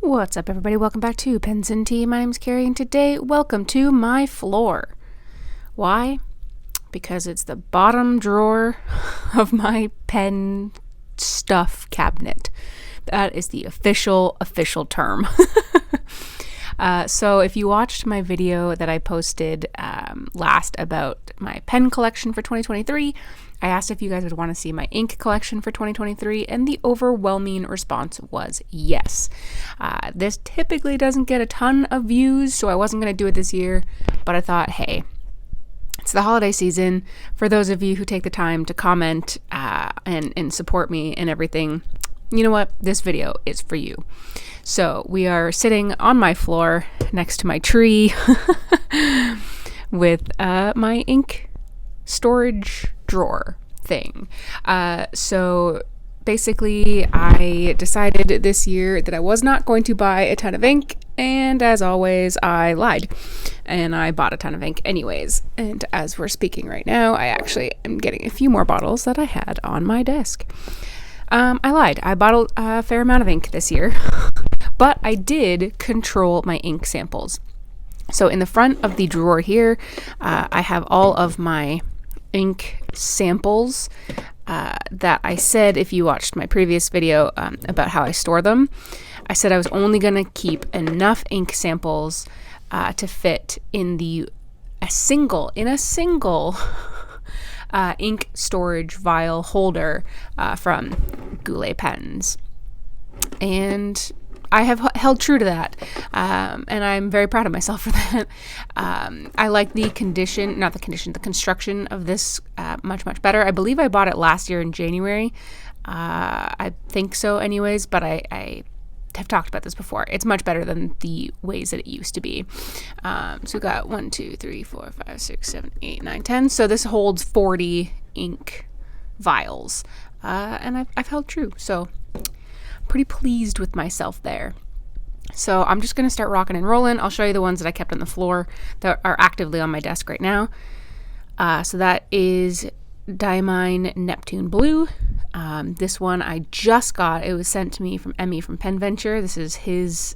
What's up, everybody? Welcome back to Pens and Tea. My name's Carrie, and today, welcome to my floor. Why? Because it's the bottom drawer of my pen stuff cabinet. That is the official term. So if you watched my video that I posted last about my pen collection for 2023, I asked if you guys would want to see my ink collection for 2023, and the overwhelming response was yes. This typically doesn't get a ton of views, so I wasn't going to do it this year, but I thought, hey, it's the holiday season. For those of you who take the time to comment and support me and everything, you know what? This video is for you. So we are sitting on my floor next to my tree with my ink storage drawer thing. So basically I decided this year that I was not going to buy a ton of ink, and as always I lied and I bought a ton of ink anyways. And as we're speaking right now, I actually am getting a few more bottles that I had on my desk. I lied. I bought a fair amount of ink this year, but I did control my ink samples. So in the front of the drawer here, I have all of my ink samples that I said, if you watched my previous video about how I store them, I said I was only going to keep enough ink samples to fit in a single ink storage vial holder from Goulet pens. And I have held true to that, and I'm very proud of myself for that. I like the construction of this much better. I believe I bought it last year in January. I think so anyways, but I have talked about this before. It's much better than the ways that it used to be. So we got 1, 2, 3, 4, 5, 6, 7, 8, 9, 10. So this holds 40 ink vials, and I've held true. So pretty pleased with myself there. So I'm just going to start rocking and rolling. I'll show you the ones that I kept on the floor that are actively on my desk right now. So that is Diamine Neptune Blue. This one I just got. It was sent to me from Emmy from Pen Venture. This is his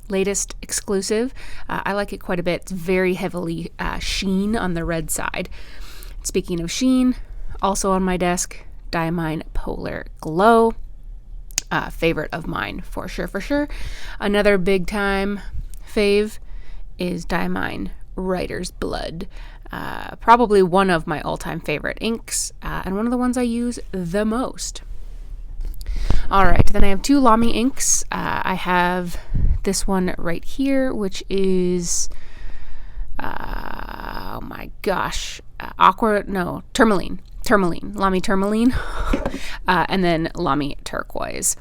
latest exclusive. I like it quite a bit. It's very heavily sheen on the red side. Speaking of sheen, also on my desk, Diamine Polar Glow. Favorite of mine for sure. Another big time fave is Diamine Writer's Blood. Probably one of my all-time favorite inks, and one of the ones I use the most. Alright, then I have two Lamy inks. I have this one right here, which is oh my gosh, Tourmaline, Lamy Tourmaline, and then Lamy Turquoise.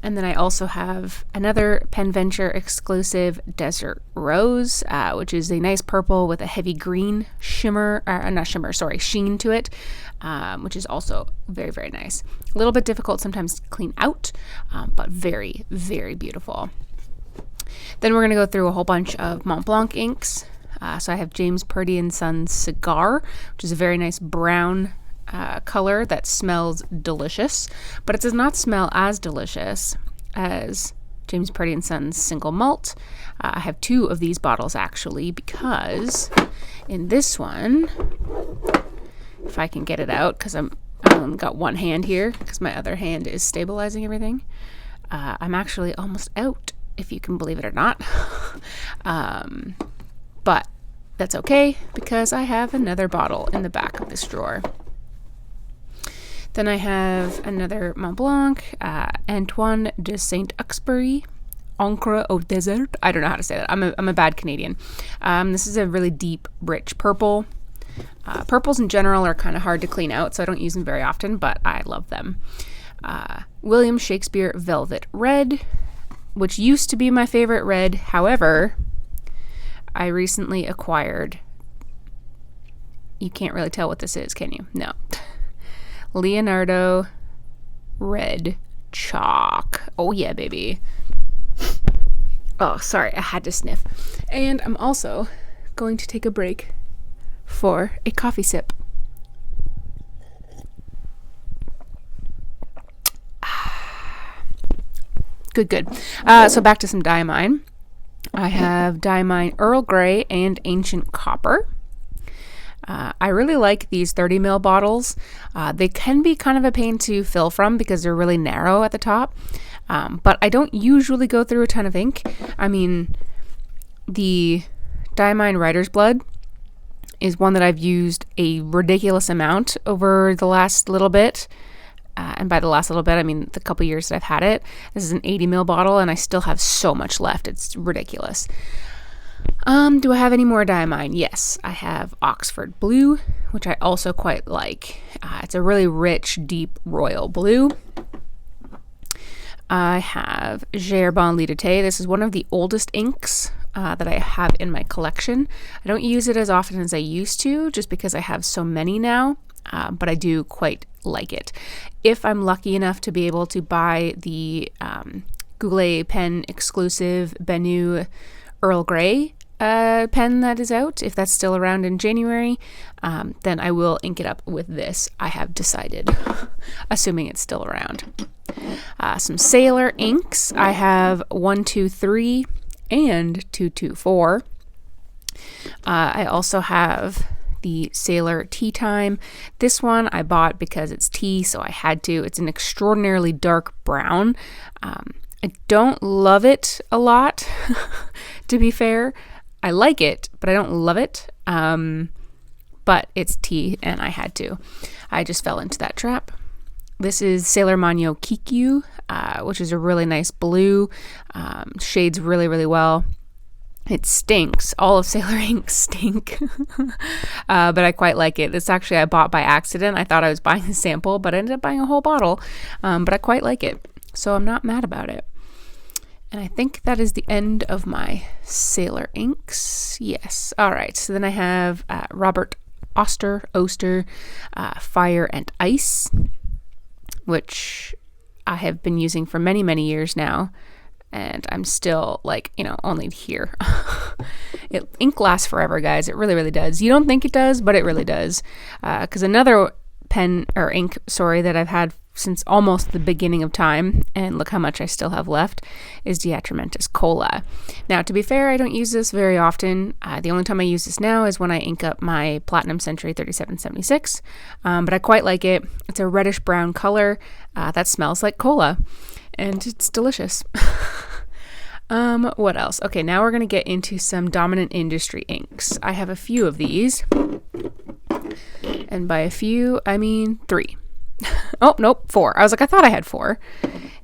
And then I also have another Pen Venture exclusive Desert Rose, which is a nice purple with a heavy green sheen to it, which is also very, very nice. A little bit difficult sometimes to clean out, but very, very beautiful. Then we're going to go through a whole bunch of Mont Blanc inks. So I have James Purdy & Sons Cigar, which is a very nice brown color that smells delicious, but it does not smell as delicious as James Purdy & Sons Single Malt. I have two of these bottles actually, because in this one, if I can get it out, because I only got one hand here because my other hand is stabilizing everything. I'm actually almost out, if you can believe it or not. But that's okay, because I have another bottle in the back of this drawer. Then I have another Mont Blanc, Antoine de Saint-Exupéry, Encre au Désert. I don't know how to say that. I'm a bad Canadian. This is a really deep, rich purple. Purples in general are kind of hard to clean out, so I don't use them very often, but I love them. William Shakespeare Velvet Red, which used to be my favorite red. However, I recently acquired, you can't really tell what this is, can you? No. Leonardo Red Chalk. Oh yeah, baby. Oh, sorry, I had to sniff. And I'm also going to take a break for a coffee sip. Good. So back to some Diamine. I have Diamine Earl Grey and Ancient Copper. I really like these 30 ml bottles. They can be kind of a pain to fill from because they're really narrow at the top. But I don't usually go through a ton of ink. I mean, the Diamine Writer's Blood is one that I've used a ridiculous amount over the last little bit. And by the last little bit, I mean the couple years that I've had it. This is an 80 ml bottle, and I still have so much left. It's ridiculous. Do I have any more Diamine? Yes, I have Oxford Blue, which I also quite like. It's a really rich, deep royal blue. I have J.Herbin Lidité. This is one of the oldest inks that I have in my collection. I don't use it as often as I used to, just because I have so many now, but I do quite like it. If I'm lucky enough to be able to buy the Goulet pen exclusive Benu Earl Grey pen that is out, if that's still around in January, then I will ink it up with this, I have decided, assuming it's still around. Some Sailor inks. I have 123 and 224. I also have the Sailor Tea Time. This one I bought because it's tea, so I had to. It's an extraordinarily dark brown. I don't love it a lot, to be fair. I like it, but I don't love it. But it's tea, and I had to. I just fell into that trap. This is Sailor Manyo Kikyu, which is a really nice blue. Shades really, really well. It stinks. All of Sailor inks stink. But I quite like it. This actually I bought by accident. I thought I was buying a sample, but I ended up buying a whole bottle. But I quite like it. So I'm not mad about it. And I think that is the end of my Sailor inks. Yes. All right. So then I have Robert Oster, Fire and Ice, which I have been using for many, many years now. And I'm still only here. Ink lasts forever, guys. It really, really does. You don't think it does, but it really does. Because another ink, that I've had since almost the beginning of time, and look how much I still have left, is Diatramentus Cola. Now, to be fair, I don't use this very often. The only time I use this now is when I ink up my Platinum Century 3776. But I quite like it. It's a reddish brown color that smells like cola. And it's delicious. What else? Okay, now we're going to get into some Dominant Industry inks. I have a few of these. And by a few, I mean 3. Oh, nope, 4. I was like, I thought I had 4.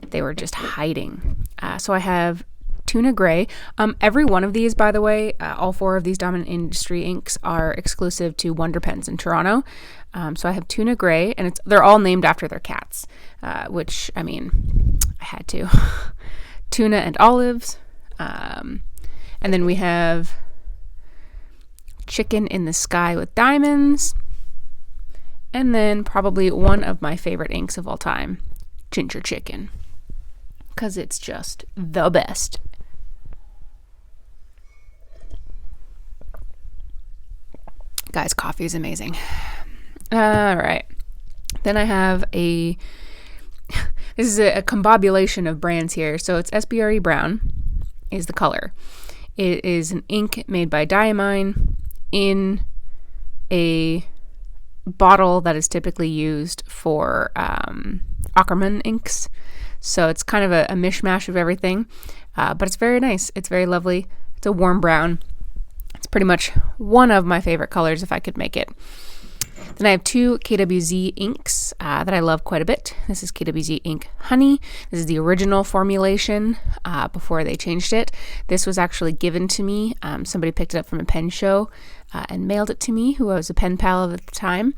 They were just hiding. So I have Tuna Gray. Every one of these, by the way, all 4 of these Dominant Industry inks are exclusive to Wonder Pens in Toronto. So I have Tuna Gray, and they're all named after their cats, which, I mean, I had to. Tuna and Olives. And then we have Chicken in the Sky with Diamonds. And then probably one of my favorite inks of all time, Ginger Chicken, because it's just the best. Guys, coffee is amazing. All right. Then I have this is a combobulation of brands here. So it's SBRE Brown is the color. It is an ink made by Diamine in a bottle that is typically used for Ackerman inks. So it's kind of a mishmash of everything, but it's very nice. It's very lovely. It's a warm brown. It's pretty much one of my favorite colors if I could make it. Then I have 2 KWZ inks that I love quite a bit. This is KWZ Ink Honey. This is the original formulation before they changed it. This was actually given to me. Somebody picked it up from a pen show and mailed it to me, who I was a pen pal of at the time.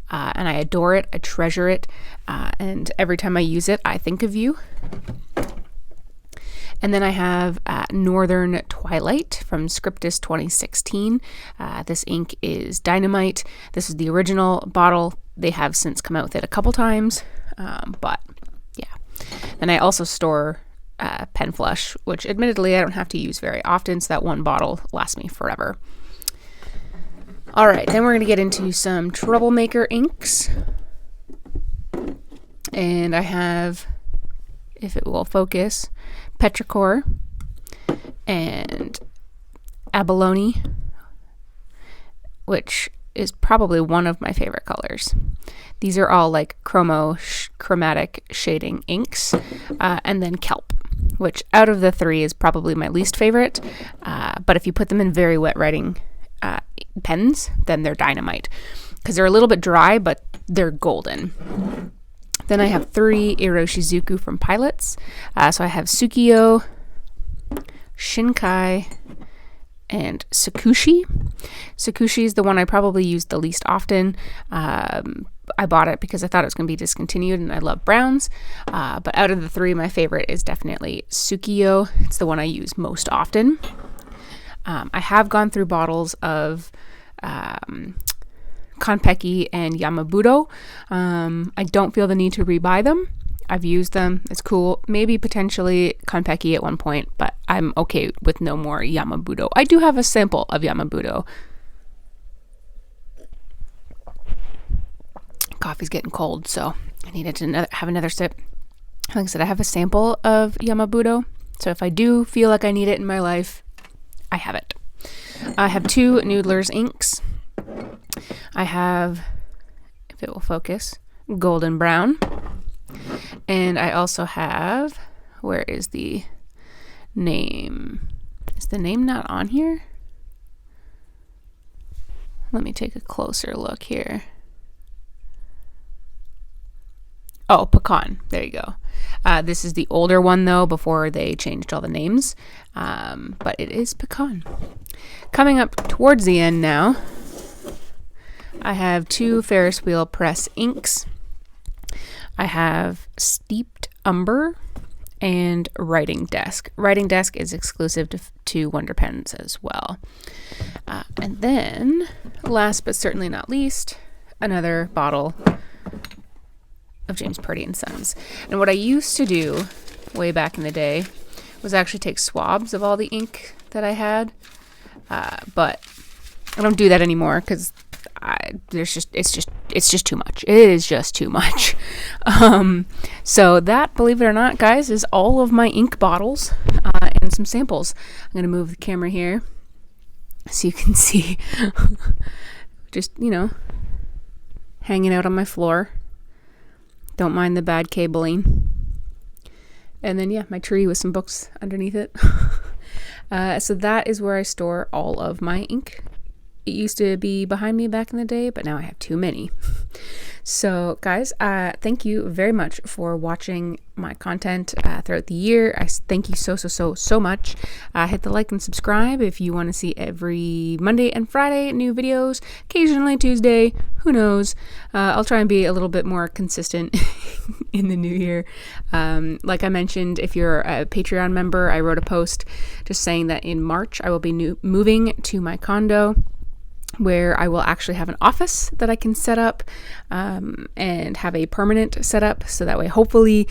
And I adore it. I treasure it. And every time I use it, I think of you. And then I have Northern Twilight from Scriptus 2016. This ink is Dynamite. This is the original bottle. They have since come out with it a couple times, but yeah. And I also store Pen Flush, which admittedly I don't have to use very often, so that one bottle lasts me forever. All right, then we're going to get into some Troublemaker inks. And I have if it will focus, petrichor, and abalone, which is probably one of my favorite colors. These are all like chromatic shading inks, and then kelp, which out of the three is probably my least favorite. But if you put them in very wet writing pens, then they're dynamite because they're a little bit dry, but they're golden. Then I have 3 Iroshizuku from Pilots. So I have Tsukiyo, Shinkai, and Sakushi. Sakushi is the one I probably used the least often. I bought it because I thought it was going to be discontinued, and I love browns. But out of the 3, my favorite is definitely Tsukiyo. It's the one I use most often. I have gone through bottles of Konpeki and Yamabudo. I don't feel the need to rebuy them. I've used them. It's cool. Maybe potentially Konpeki at one point, but I'm okay with no more Yamabudo. I do have a sample of Yamabudo. Coffee's getting cold, so I needed to have another sip. Like I said, I have a sample of Yamabudo, so if I do feel like I need it in my life, I have it. I have 2 Noodler's inks. I have, if it will focus, golden brown. And I also have, where is the name? Is the name not on here? Let me take a closer look here. Oh, pecan. There you go. This is the older one, though, before they changed all the names. But it is pecan. Coming up towards the end now, I have 2 Ferris wheel press inks. I have Steeped Umber and Writing Desk. Writing Desk is exclusive to Wonder Pens as well. And then, last but certainly not least, another bottle of James Purdy & Sons. And what I used to do way back in the day was actually take swabs of all the ink that I had. But I don't do that anymore because it's just too much. It is just too much. So that, believe it or not, guys, is all of my ink bottles and some samples. I'm going to move the camera here so you can see just, hanging out on my floor. Don't mind the bad cabling. And then, my tree with some books underneath it. So that is where I store all of my ink. It used to be behind me back in the day, but now I have too many. So, guys, thank you very much for watching my content throughout the year. I thank you so much. Hit the like and subscribe if you want to see every Monday and Friday new videos, occasionally Tuesday, who knows. I'll try and be a little bit more consistent in the new year. Like I mentioned, if you're a Patreon member, I wrote a post just saying that in March I will be moving to my condo, where I will actually have an office that I can set up and have a permanent setup. So that way, hopefully,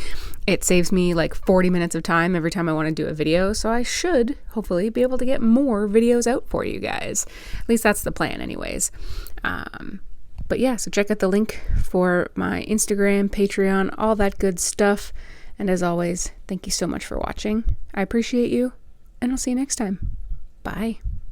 it saves me like 40 minutes of time every time I want to do a video. So I should hopefully be able to get more videos out for you guys. At least that's the plan anyways. But yeah, so check out the link for my Instagram, Patreon, all that good stuff. And as always, thank you so much for watching. I appreciate you, and I'll see you next time. Bye.